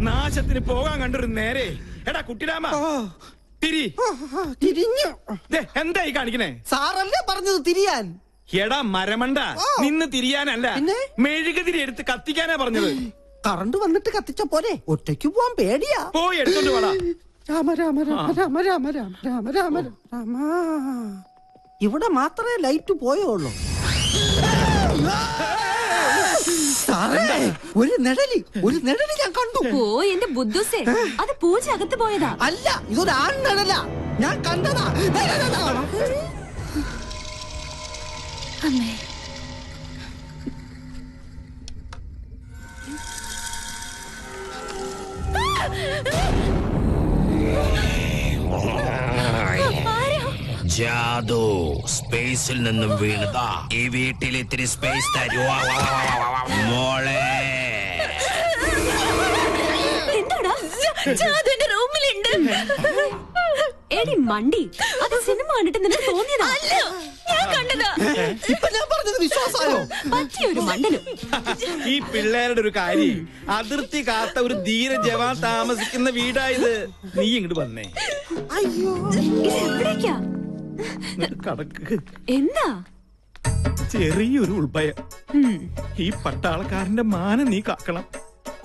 നാശത്തിന് പോകാൻ കണ്ടൊരു നേരെ. എടാ കുട്ടിരാമ തിരിഞ്ഞു. എന്തായി കാണിക്കണേ? സാറല്ലേ പറഞ്ഞത് തിരിയാൻ? എടാ മരമണ്ട, നിന്ന് തിരിയാനല്ല, മെഴുകുതിരി എടുത്ത് കത്തിക്കാനാ പറഞ്ഞത്. കറണ്ട് വന്നിട്ട് കത്തിച്ച പോലെ ഒറ്റയ്ക്ക് പോവാൻ പേടിയാ. പോയി എടുത്തോണ്ട് പോടാ. രാമ രാമ രാമ രാമ രാമ രാമ രാമ രാമ രാമ. ഇവിടെ മാത്രമേ ലൈറ്റ് പോയുള്ളൂ. ഒരു നിഴലി ഞാൻ കണ്ടു. ഓ എന്റെ ബുദ്ധുസേ, അത് പൂജ അകത്ത് പോയതാ. അല്ല, ഇതൊരു ആൺ നിഴല. ഞാൻ കണ്ടതാ. അമ്മേ, ജാദു സ്പേസിൽ നിന്നും വീണതാ. ഈ വീട്ടിൽ ഇത്തിരി സ്പേസ് തരുവാ മോളെ. എന്താടാ ജാദുവിന്റെ റൂമിലുണ്ട്? എടി മണ്ടി, അത് സിനിമ കണ്ടിട്ട് നിനക്ക് തോന്നിയതാ? ഞാൻ കണ്ടതാ. ഇപ്പൊ ഞാൻ പറഞ്ഞത് വിശ്വാസമായോ? പറ്റിയൊരു മണ്ടനും. ഈ പിള്ളേരുടെ ഒരു കാര്യം, അതിർത്തി കാത്ത ഒരു ധീര ജവാൻ താമസിക്കുന്ന വീടായത്. നീ ഇങ്ങോട്ട് വന്നേ. അയ്യോ, ഇത് എവിടേക്കാ? കടക്ക്. എന്താ? ചെറിയൊരു ഉൾഭയം. ഈ പട്ടാളക്കാരന്റെ മാനം നീ കാക്കണം.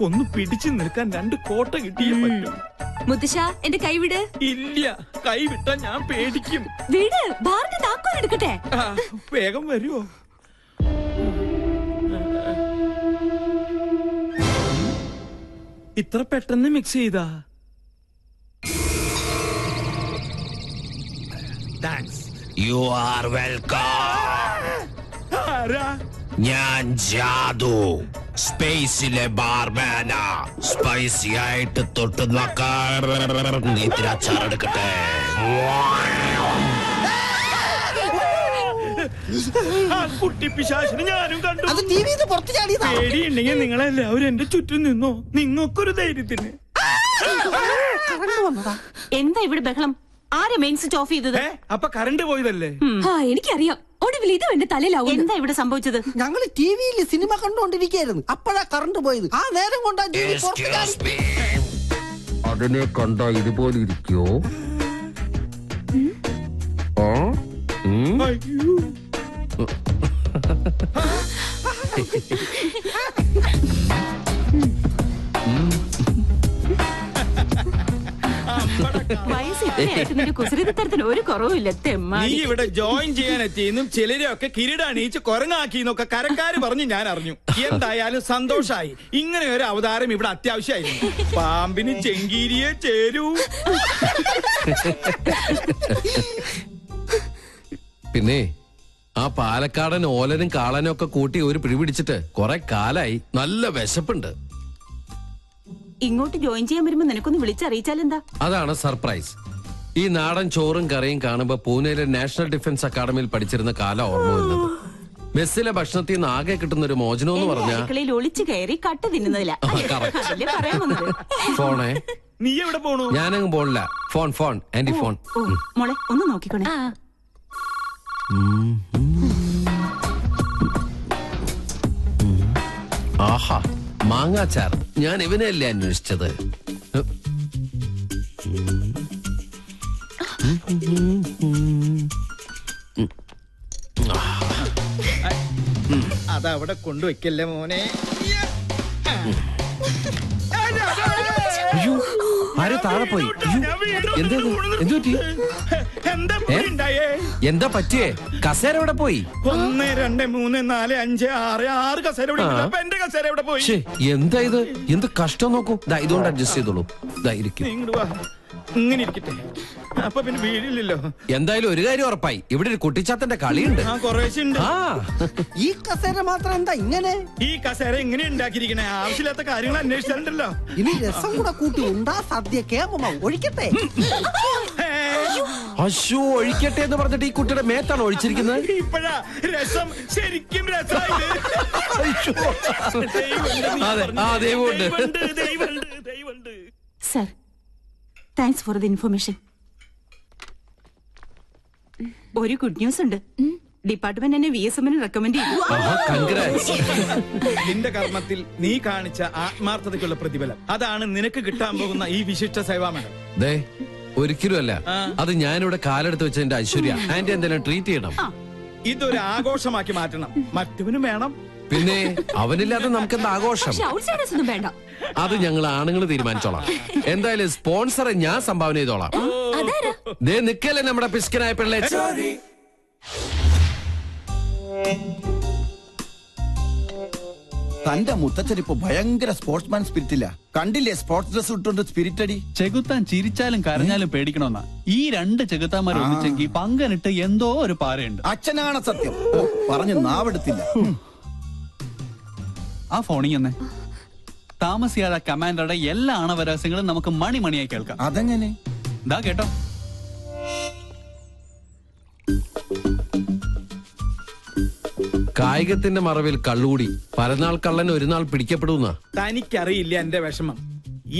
ഒന്ന് പിടിച്ചു നിൽക്കാൻ 2 കോട്ട കിട്ടിയേ പറ്റും. മുത്തശ്ശ, എന്റെ കൈവിട്. ഇല്ല, കൈവിട്ടാ ഞാൻ പേടിക്കും. വീട് ബാറിന്റെ താക്കോൽ എടുക്കട്ടെ. വേഗം വരുവോ? ഇത്ര പെട്ടെന്ന് മിക്സ് ചെയ്താ? താങ്ക്സ്. You are welcome. ഞാൻ ജാദു, സ്പേസിലെ ബാർമാനാ. സ്പൈസി ആയിട്ട് തൊട്ട് നോക്കാൻ ഇത്തിരി അച്ചാറെടുക്കട്ടെ. കുട്ടിപ്പിശാചിനെ ഞാനും കണ്ടു. അത് ടിവിന്ന് പുറത്ത് ചാടിയതാ. പേടിയുണ്ടെങ്കിൽ നിങ്ങളെല്ലാവരും എന്റെ ചുറ്റും നിന്നോ. നിങ്ങൾക്കൊരു ധൈര്യത്തിന്. എന്താ ഇവിടെ ബഹളം? ആരെ മെയിൻ സ്വിച്ച് ഓഫ് ചെയ്തത്? അപ്പൊ കറണ്ട് പോയതല്ലേ? എനിക്കറിയാം. ഒടുവിൽ ഇതും എന്റെ തലയിലാവും. എന്താ ഇവിടെ സംഭവിച്ചത്? ഞങ്ങൾ ടിവിയിൽ സിനിമ കണ്ടുകൊണ്ടിരിക്കുകയായിരുന്നു. അപ്പോഴാ കറണ്ട് പോയത്. ആ നേരം കൊണ്ടാ ടിവി പുറത്ത് ചാടി. അതിനെ കണ്ട ഇതുപോലെ ഇരിക്കോ? ഒരു കുറവില്ല. നീ ഇവിടെ ജോയിൻ ചെയ്യാൻ എത്തിയെന്നും ചിലരെയൊക്കെ കിരീടണിയിച്ച് കൊരങ്ങാക്കിന്നൊക്കെ കരക്കാര് പറഞ്ഞു ഞാൻ അറിഞ്ഞു. എന്തായാലും സന്തോഷായി. ഇങ്ങനെ ഒരു അവതാരം ഇവിടെ അത്യാവശ്യമായിരുന്നു. പാമ്പിന് ചെങ്കീരിയെ ചേരൂ. പിന്നെ ആ പാലക്കാടൻ ഓലനും കാളനും ഒക്കെ കൂട്ടി ഒരു പിടിപിടിച്ചിട്ട് കുറെ കാലായി. നല്ല വിശപ്പുണ്ട്. ഇങ്ങോട്ട് ജോയിൻ ചെയ്യാൻ വരുമ്പോ നിനക്കൊന്ന് വിളിച്ചറിയിച്ചാലെന്താ? അതാണ് സർപ്രൈസ്. ഈ നാടൻ ചോറും കറിയും കാണുമ്പോ പൂനെയിലെ നാഷണൽ ഡിഫൻസ് അക്കാദമിയിൽ പഠിച്ചിരുന്ന കാലം ഓർമ്മ വരുന്നത്. മെസ്സിലെ ഭക്ഷണത്തിൽ നിന്ന് ആകെ കിട്ടുന്ന ഒരു മോചനം എന്ന് പറഞ്ഞാൽ ഒളിച്ചു കയറി കട്ട് തിന്നുന്നതില്ല. ഫോണേ. നീ എവിടെ പോണു? ഞാനങ്ങ് പോണില്ല. Phone aunty phone. മോളെ ഒന്ന് നോക്കിക്കോണേ. ആഹാ, മാങ്ങാച്ചാർ. ഞാൻ ഇവനെയല്ലേ അന്വേഷിച്ചത്. അതവിടെ കൊണ്ടുവയ്ക്കല്ലേ മോനെ. അയ്യോ, ആരോ താഴെ പോയി. എന്താ പറ്റിയേ? കസേര എവിടെ പോയി? 1 2 3 4 5 6 6 കസേര എന്റെ കസേര എവിടെ പോയി? എന്താ ഇത്? എന്ത് കഷ്ടം നോക്കൂ. ഇതുകൊണ്ട് അഡ്ജസ്റ്റ് ചെയ്തോളൂ. ഇങ്ങനെ ഇരിക്കട്ടെ. അപ്പൊ പിന്നെ വീടില്ലല്ലോ. എന്തായാലും ഒരു കാര്യം ഉറപ്പായി, ഇവിടെ ഒരു കുട്ടിച്ചാത്തന്റെ കളിയുണ്ട്. ഈ കസേര മാത്രം എന്താ ഇങ്ങനെ? ഈ കസേര എങ്ങനെ ഉണ്ടാക്കിയിരിക്കണേ? ആവശ്യമില്ലാത്ത കാര്യങ്ങൾ അന്വേഷിച്ചിട്ടുണ്ടല്ലോ. ഇനി രസം കൂടെ കൂട്ടി ഉണ്ടാ സദ്യ കേമമാവും. ഒഴിക്കട്ടെ. അശോ, ഒഴിക്കട്ടെ എന്ന് പറഞ്ഞിട്ട് ഈ കുട്ടിയുടെ മേത്താണ് ഒഴിച്ചിരിക്കുന്നത്. ഇപ്പഴാ രസം ശരിക്കും രസമായിട്ട്. Sir, thanks for the information. ഒരു ഗുഡ് ന്യൂസ് ഉണ്ട്. ഡിപ്പാർട്ട്മെന്റ് എന്നെ VSM റെക്കമെൻഡ് ചെയ്തു. കൺഗ്രാറ്റ്സ്. നിന്റെ കർമ്മത്തിൽ നീ കാണിച്ച ആത്മാർത്ഥതയ്ക്കുള്ള പ്രതിഫലം അതാണ് നിനക്ക് കിട്ടാൻ പോകുന്ന ഈ വിശിഷ്ട സേവാ മെഡൽ. ദേ ഒരിക്കലും അല്ല, അത് ഞാനിവിടെ കാലെടുത്ത് വെച്ചതിന്റെ ഐശ്വര്യ. ആന്റി എന്തെങ്കിലും ട്രീറ്റ് ചെയ്യണം. ഇതൊരു ആഘോഷമാക്കി മാറ്റണം. മറ്റവനും വേണം. പിന്നെ അവനില്ലാതെ നമുക്ക് എന്താ ആഘോഷം? പക്ഷെ ഔട്ട്സൈഡേഴ്സ് ഒന്നും വേണ്ട. അത് ഞങ്ങൾ ആണുങ്ങൾ തീരുമാനിച്ചോളാം. എന്തായാലും സ്പോൺസറെ ഞാൻ സംഭാവന ചെയ്തോളാം. ദേ നിക്കല്ലേ നമ്മുടെ പിസ്കനായ പിള്ളേ. തന്റെ മുത്തച്ഛൻ ഇപ്പൊ ഭയങ്കര സ്പോർട്സ്മാൻ സ്പിരിറ്റില്ല. കണ്ടില്ലേ സ്പോർട്സ് ഡ്രസ് ഇട്ടുകൊണ്ട് സ്പിരിറ്റ് അടി. ചെകുത്താൻ ചിരിച്ചാലും കരഞ്ഞാലും പേടിക്കണമെന്നാ. ഈ രണ്ട് ചെകുത്താന്മാർ ഒന്നിച്ചെങ്കിൽ പങ്കനിട്ട് എന്തോ ഒരു പാരയുണ്ട്. അച്ഛനാണ് സത്യം. ഓ, പറഞ്ഞു നാവെടുത്തില്ല. ആ ഫോണിൽ താമസിയാതെ കമാൻഡറുടെ എല്ലാ ആണവരഹസ്യങ്ങളും നമുക്ക് മണിയായി കേൾക്കാം. അതെങ്ങനെ? ദാ കേട്ടോ. കായികത്തിന്റെ മറവിൽ കള്ളുകൂടി പരനാൾ കള്ളൻ ഒരു നാൾ പിടിക്കപ്പെടുന്ന. തനിക്കറിയില്ല എന്റെ വിഷമം.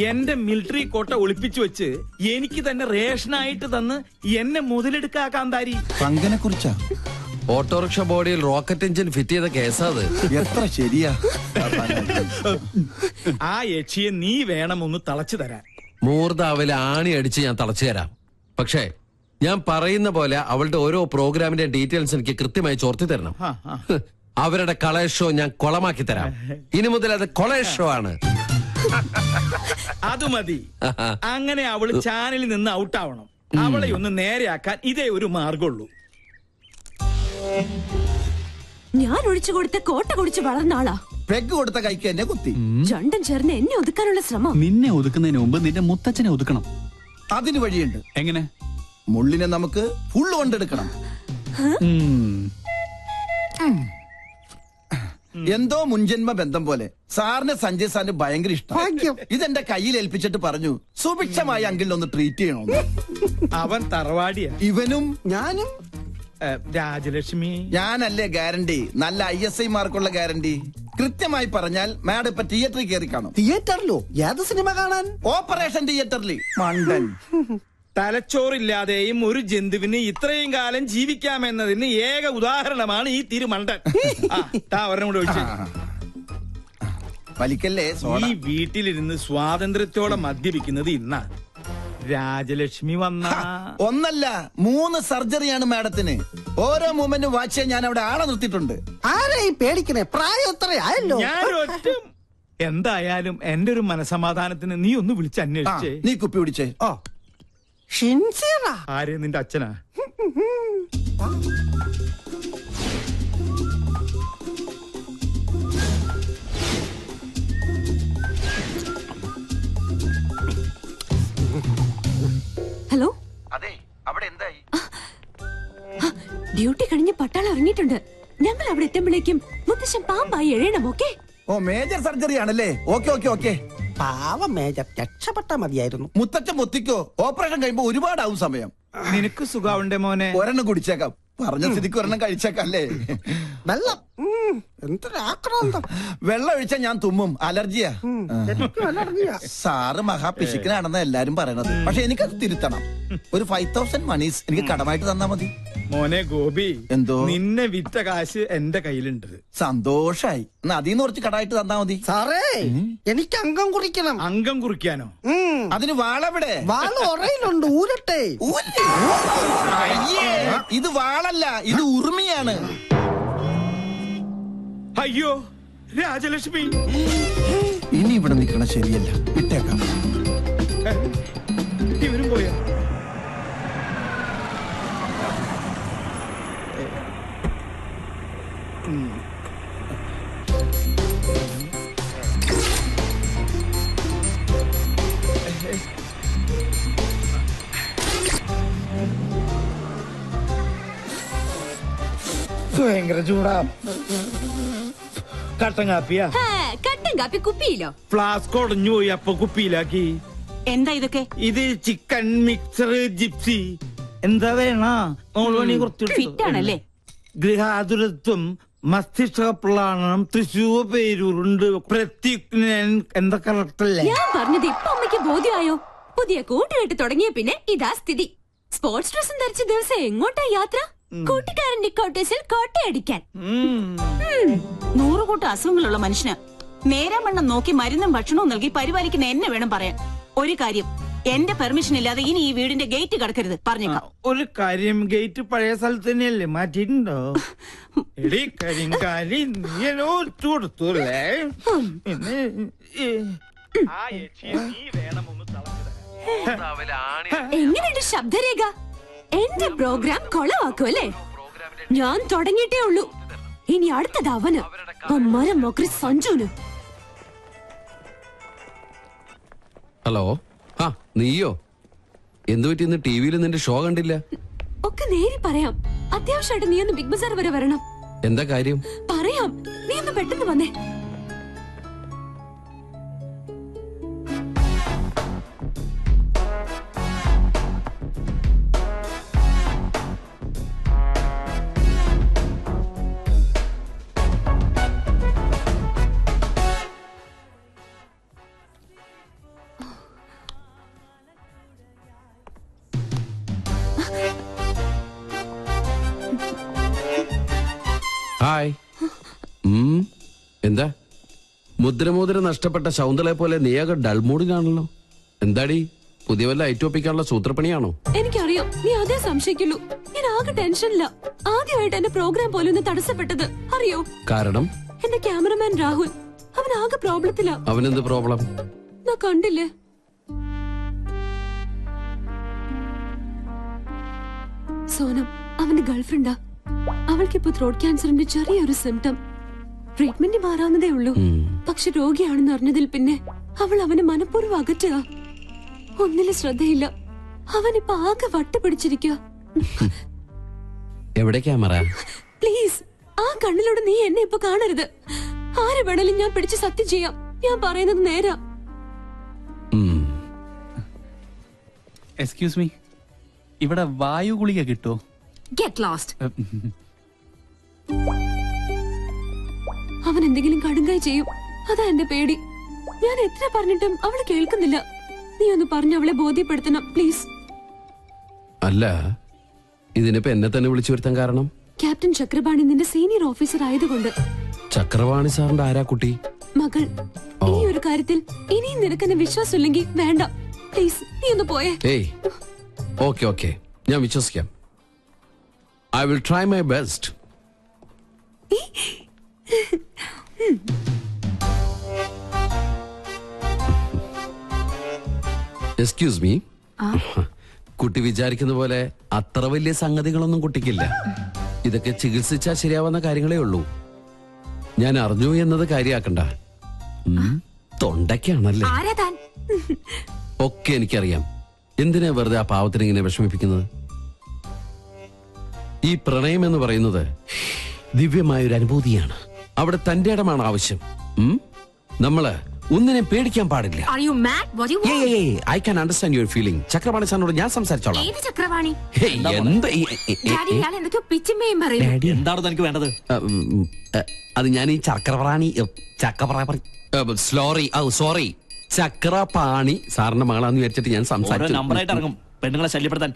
എന്റെ മിലിറ്ററി കോട്ട ഒളിപ്പിച്ചു വെച്ച് എനിക്ക് തന്നെ റേഷനായിട്ട് തന്ന് എന്നെ മുതലെടുക്കാ കാന്താരി. പങ്കനെ കുറിച്ചാ? ഓട്ടോറിക്ഷ ബോഡിയിൽ റോക്കറ്റ് എഞ്ചിൻ ഫിറ്റ് ചെയ്ത കേസാ അത്. എത്ര ശരിയാ. ആ യക്ഷിയെ നീ വേണം ഒന്ന് തളച്ചു തരാൻ. മൂർദാവിലെ ആണി അടിച്ച് ഞാൻ തളച്ചു തരാം. പക്ഷേ ഞാൻ പറയുന്ന പോലെ അവളുടെ ഓരോ പ്രോഗ്രാമിന്റെ ഡീറ്റെയിൽസ് എനിക്ക് കൃത്യമായി ചോർത്തി തരണം. അവരുടെ കളേഷ് ഷോ ഞാൻ കൊളമാക്കി തരാം. ഇനി മുതൽ അത് കൊളേഷ് ഷോ ആണ്. അത് മതി. അങ്ങനെ അവള് ചാനലിൽ നിന്ന് ഔട്ടാവണം. അവളെ ഒന്ന് നേരെയാക്കാൻ ഇതേ ഒരു മാർഗമുള്ളൂ. ഞാൻ ഒഴിച്ചു കൊടുത്ത കോട്ട കുടിച്ച് വളർന്ന ആളാ. പെഗ് കൊടുത്ത കൈക്ക് എന്നെ കുത്തി. രണ്ടും ചേർന്ന് എന്നെ ഒതുക്കാനുള്ള ശ്രമം. നിന്നെ ഒതുക്കുന്നതിന് മുമ്പ് നിന്റെ മുത്തച്ഛനെ ഒതുക്കണം. അതിന് വഴിയുണ്ട്. എങ്ങനെ? മുള്ളിനെ നമുക്ക് ഫുള്ള് കൊണ്ടെടുക്കണം. എന്തോ മുൻജന്മ ബന്ധം പോലെ സാറിന് സഞ്ജയ് സാറിന് ഭയങ്കര ഇഷ്ടം. ഇതെന്റെ കയ്യിൽ ഏൽപ്പിച്ചിട്ട് പറഞ്ഞു സുഭിക്ഷമായി അങ്കിളിനൊന്ന് ട്രീറ്റ് ചെയ്യണമെന്ന്. അവൻ തറവാടിയാ. ഇവനും ഞാനും രാജലക്ഷ്മി. ഞാനല്ലേ ഗ്യാരണ്ടി? നല്ല ISI മാർക്കുള്ള ഗ്യാരണ്ടി. കൃത്യമായി പറഞ്ഞാൽ മാഡം ഇപ്പൊ തിയേറ്ററിൽ കയറി കാണും. തിയേറ്ററിലോ? ഏത് സിനിമ കാണാൻ? ഓപ്പറേഷൻ തിയേറ്ററിൽ. മണ്ടൻ. തലച്ചോറില്ലാതെയും ഒരു ജന്തുവിന് ഇത്രയും കാലം ജീവിക്കാമെന്നതിന് ഏക ഉദാഹരണമാണ് ഈ തിരുമണ്ടൻ. ഒരെണ്ണം കൂടെ ഒഴിച്ച്. വലിക്കല്ലേ. ഈ വീട്ടിലിരുന്ന് സ്വാതന്ത്ര്യത്തോടെ മദ്യപിക്കുന്നത് ഇന്നാ. രാജലക്ഷ്മി വന്ന ഒന്നല്ല 3 സർജറിയാണ് മാഡത്തിന്. ഓരോ മൂമെന്റും വാച്ച് ചെയ്യാൻ ഞാൻ അവിടെ ആളെ നിർത്തിയിട്ടുണ്ട്. ആരെയും പേടിക്കണേ, പ്രായം എത്രയായല്ലോ. ഞാനൊറ്റ എന്തായാലും എന്റെ ഒരു മനസമാധാനത്തിന് നീ ഒന്ന് വിളിച്ച് അന്വേഷിച്ചേ. നീ കുപ്പി പിടിച്ചേ. ഓ ഷിൻസിയറാ? ആരെ? നിന്റെ അച്ഛനാ? ഹലോ. അതെ, അവിടെ എന്തായി? ഡ്യൂട്ടി കഴിഞ്ഞ് പട്ടാളം ഇറങ്ങിയിട്ടുണ്ട്. ഞങ്ങൾ അവിടെ എത്തുമ്പോഴേക്കും മുത്തശ്ശൻ പാമ്പായി എഴയണം. ഓക്കെ? ഓ, മേജർ സർജറി ആണല്ലേ. Okay okay okay. പാവം മേജർ, രക്ഷപ്പെട്ട മതിയായിരുന്നു. മുത്തച്ഛൻ മുത്തിക്കോ. ഓപ്പറേഷൻ കഴിയുമ്പോ ഒരുപാടാവും സമയം. നിനക്ക് സുഖാവുണ്ടേ മോനെ? ഒരെണ്ണം കുടിച്ചേക്കാം. പറഞ്ഞ സ്ഥിതിക്ക് ഒരെണ്ണം കഴിച്ചേക്കാം അല്ലേ? വെള്ളം എന്തൊരാക്രാന്തം. വെള്ളം ഒഴിച്ചാൽ ഞാൻ തുമ്മും. അലർജിയാ. എനിക്കും അലർജിയാ. സാറ് മഹാപിശുക്കനാണെന്ന് എല്ലാരും പറയണത്. പക്ഷെ എനിക്കത് തിരുത്തണം. ഒരു 5000 മണീസ് എനിക്ക് കടമായിട്ട് തന്നാ മതി. മോനെ ഗോപി, എന്തോ? നിന്നെ വിറ്റ കാശ് എന്റെ കയ്യിലുണ്ട്. സന്തോഷായി. എന്നാ അതിന്ന് കുറച്ച് കടമായിട്ട് തന്നാ മതി. സാറേ, എനിക്ക് അംഗം കുറിക്കണം. അംഗം കുറിക്കാനോ? അതിന് വാളെവിടെ? വാള് ഉറയിലുണ്ട്, ഊരട്ടെ. അയ്യേ, ഇത് വാളല്ല, ഇത് ഉറുമിയാണ്. അയ്യോ രാജലക്ഷ്മി, ഇനി ഇവിടെ നിൽക്കണ ശരിയല്ല. വിട്ടേക്കാം. ഇവരും പോയാ? ഭയങ്കര ചൂടാ. കട്ടൻ കാപ്പിയാ? കട്ടൻ കാപ്പി കുപ്പിയിലോ? ഫ്ലാസ്ക് ഒടഞ്ഞു പോയി, അപ്പൊ കുപ്പിയിലാക്കി. എന്താ ഇതൊക്കെ? ഇത് ചിക്കൻ മിക്സർ ജിപ്സി. എന്താ വേണ? ഫിറ്റാണല്ലേ? ഗൃഹാതുരത്വം, മസ്തിഷ്കപ്ലാണം, തൃശൂർ പേരൂരുണ്ട്, പ്രത്യുഗ്നൻ. എന്താ കറക്റ്റല്ലേ? ഞാൻ പറഞ്ഞത് ഇപ്പൊ അമ്മയ്ക്ക് ബോധ്യമായോ? പുതിയ കൂട്ടുകെട്ട് തുടങ്ങിയ പിന്നെ ഇതാ സ്ഥിതി. സ്പോർട്സ് ഡ്രസ്സും ധരിച്ച ദിവസം എങ്ങോട്ടാ യാത്ര? കൂട്ടുകാരന്റെ കോട്ടേഴ്സിൽ കോട്ടയടിക്കാൻ. 100 കൂട്ടം അസുഖങ്ങളുള്ള മനുഷ്യന് നേരാമണ്ണം നോക്കി മരുന്നും ഭക്ഷണവും നൽകി പരിപാലിക്കുന്ന എന്നെ വേണം പറയാൻ. ഒരു കാര്യം, എന്റെ പെർമിഷൻ ഇല്ലാതെ ഇനി ഈ വീടിന്റെ ഗേറ്റ് കടക്കരുത്, പറഞ്ഞേക്കാം. ഒരു കാര്യം, ഗേറ്റ് പഴയ സ്ഥലത്ത് തന്നെയല്ലേ, മാറ്റിയിട്ടുണ്ടോ? എടി കരിങ്കാലി, നീ എന്നോട് കൊടുത്തല്ലേ? പിന്നെ ആ യക്ഷി നീ വേണം ഒന്ന് എങ്ങനെയുണ്ട് ശബ്ദരേഖ? എന്റെ പ്രോഗ്രാം കൊളവാക്കുമല്ലേ? ഞാൻ തുടങ്ങിയിട്ടേ ഉള്ളൂ. ഇനി അടുത്തത് അവന്, മരം മൊക്കറി സഞ്ജുന്. ഹലോ, ആ നീയോ? എന്തു പറ്റി ഇന്ന് ടി വിയിൽ നിന്റെ ഷോ കണ്ടില്ല? ഒക്കെ നേരി പറയാം. അത്യാവശ്യമായിട്ട് നീ ഒന്ന് ബിഗ് ബസാർ വരെ വരണം. എന്താ കാര്യം? പറയാം, നീ ഒന്ന് പെട്ടെന്ന് വന്നേ. ഹായ്. എന്താ മുദ്രമോതിര നഷ്ടപ്പെട്ട ശൗന്തളയെ പോലെ നീയാകെ ഡൾമൂഡിനാണല്ലോ. എന്താടി, പുതിയ വല്ല ഐറ്റോപ്പിക്കാനുള്ള സൂത്രപ്പണിയാണോ? എനിക്കറിയാം, നീ അതേ സംശയിക്കുള്ളൂ. ഞാൻ ആകെ ടെൻഷനില്ല. ആദ്യമായിട്ട് എന്റെ പ്രോഗ്രാം പോലും ഒന്ന് തടസ്സപ്പെട്ടത് അറിയോ? കാരണം എന്റെ ക്യാമറമാൻ രാഹുൽ, അവൻ ആകെ പ്രോബ്ലത്തിലാ. അവനെന്ത് പ്രോബ്ലം? ഞാൻ കണ്ടില്ലേ, സോനം അവന്റെ ഗേൾഫ്രണ്ടാ. അവൾക്കിപ്പോ ത്രോട്ട് ക്യാൻസറിന്റെ ചെറിയൊരു സിംറ്റം. ട്രീറ്റ്മെന്റ് മാറാവുന്നതേ ഉള്ളൂ. പക്ഷെ രോഗിയാണെന്ന് അറിഞ്ഞതിൽ പിന്നെ അവൾ അവനെ മനഃപൂർവ്വം അകറ്റുക. ഒന്നിലും ശ്രദ്ധയില്ല. അവനിപ്പോ ആകെ വട്ട് പിടിച്ചിരിക്കുക. എവിടെ ക്യാമറ? പ്ലീസ്, ആ കണ്ണിലൂടെ നീ എന്നെ ഇപ്പൊ കാണരുത്. ആരെ വേണേലും ഞാൻ പിടിച്ച് സത്യം ചെയ്യാം. ഞാൻ പറയുന്നത് നേരാ. എക്സ്ക്യൂസ് മീ, ഇവിടെ വായു ഗുളിക കിട്ടുമോ? Get lost. അവൻ എന്തെങ്കിലും കടുങ്കായി ചെയ്യും, അതാ എന്റെ പേടി. ഞാൻ എത്ര പറഞ്ഞിട്ടും അവള് കേൾക്കുന്നില്ല. നീ ഒന്ന് പറഞ്ഞ് അവളെ ബോധ്യപ്പെടുത്തണം പ്ലീസ്. അല്ല, ഇതിനിപ്പോ എന്നെ തന്നെ വിളിച്ചു വരുത്താൻ കാരണം? ക്യാപ്റ്റൻ ചക്രപാണി നിന്റെ സീനിയർ ഓഫീസർ ആയതുകൊണ്ട്. ചക്രപാണി സാറിന്റെ ആരാ കുട്ടി? മകൾ. ഈ ഒരു കാര്യത്തിൽ ഇനിയും നിനക്കെന്നെ വിശ്വാസമില്ലെങ്കിൽ വേണ്ട, പ്ലീസ് നീ ഒന്ന് പോയേ. ഏയ്, ഓക്കെ ഓക്കെ, ഞാൻ വിശ്വസിക്കാം. I will try my best. Excuse me, കുട്ടി വിചാരിക്കുന്ന പോലെ അത്ര വലിയ സംഗതികളൊന്നും കുട്ടിക്കില്ല. ഇതൊക്കെ ചികിത്സിച്ചാ ശരിയാവുന്ന കാര്യങ്ങളേ ഉള്ളൂ. ഞാൻ അറിഞ്ഞു എന്നത് കാര്യാക്കണ്ട. തൊണ്ടയ്ക്കാണല്ലേ? ഒക്കെ എനിക്കറിയാം. എന്തിനാ വെറുതെ ആ പാവത്തിന് ഇങ്ങനെ വിഷമിപ്പിക്കുന്നത്? ഈ പ്രണയം എന്ന് പറയുന്നത് ദിവ്യമായൊരു അനുഭൂതിയാണ്. അവിടെ തന്റെ ഇടമാണ് ആവശ്യം. നമ്മള് ഒന്നിനെ പേടിക്കാൻ പാടില്ല. I can understand your feeling. Chakrapani സാറിനോട് ഞാൻ സംസാരിച്ചോളാം. എന്താണ് തനിക്ക് വേണ്ടത്? അത് ഞാൻ ഈ ചക്രപാണി സോറി ചക്രപാണി സാറിന്റെ മകളാന്ന് വിചാരിച്ചിട്ട് ഞാൻ സംസാരിച്ചു. നമ്പറായിട്ട് ഇറങ്ങും പെണ്ണുങ്ങളെ ശല്യപ്പെടുത്താൻ.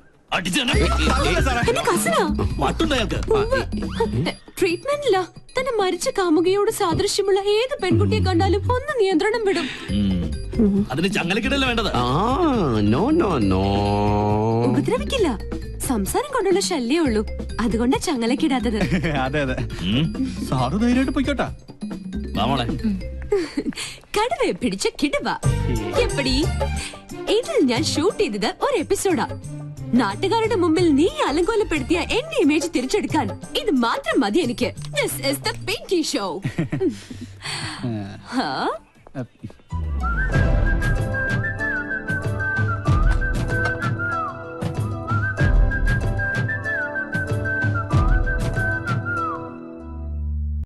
ട്രീറ്റ്മെന്റില്ല. തന്നെ മരിച്ച കാമുകയോട് സാദൃശ്യമുള്ള ഏത് പെൺകുട്ടിയെ കണ്ടാലും ഒന്ന് നിയന്ത്രണം വിടും. അതിന് ചങ്ങലക്കിടല്ല വേണ്ടത്. ഉപദ്രവിക്കില്ല. സംസാരം കൊണ്ടുള്ള ശല്യേ ഉള്ളൂ. അതുകൊണ്ടാ ചങ്ങലക്കിടാത്തത്. അതെ അതെ, സാറ് ധൈര്യമായിട്ട് പോയിക്കോട്ടാ. കടുവയെ പിടിച്ച കിടുവ. എപ്പടി? ഇതിൽ ഞാൻ ഷൂട്ട് ചെയ്തത് ഒരു എപ്പിസോഡാ. നാട്ടുകാരുടെ മുമ്പിൽ നീ അലങ്കോലപ്പെടുത്തിയ എന്റെ ഇമേജ് തിരിച്ചെടുക്കാൻ ഇത് മാത്രം മതി എനിക്ക്. This is the Pinky Show.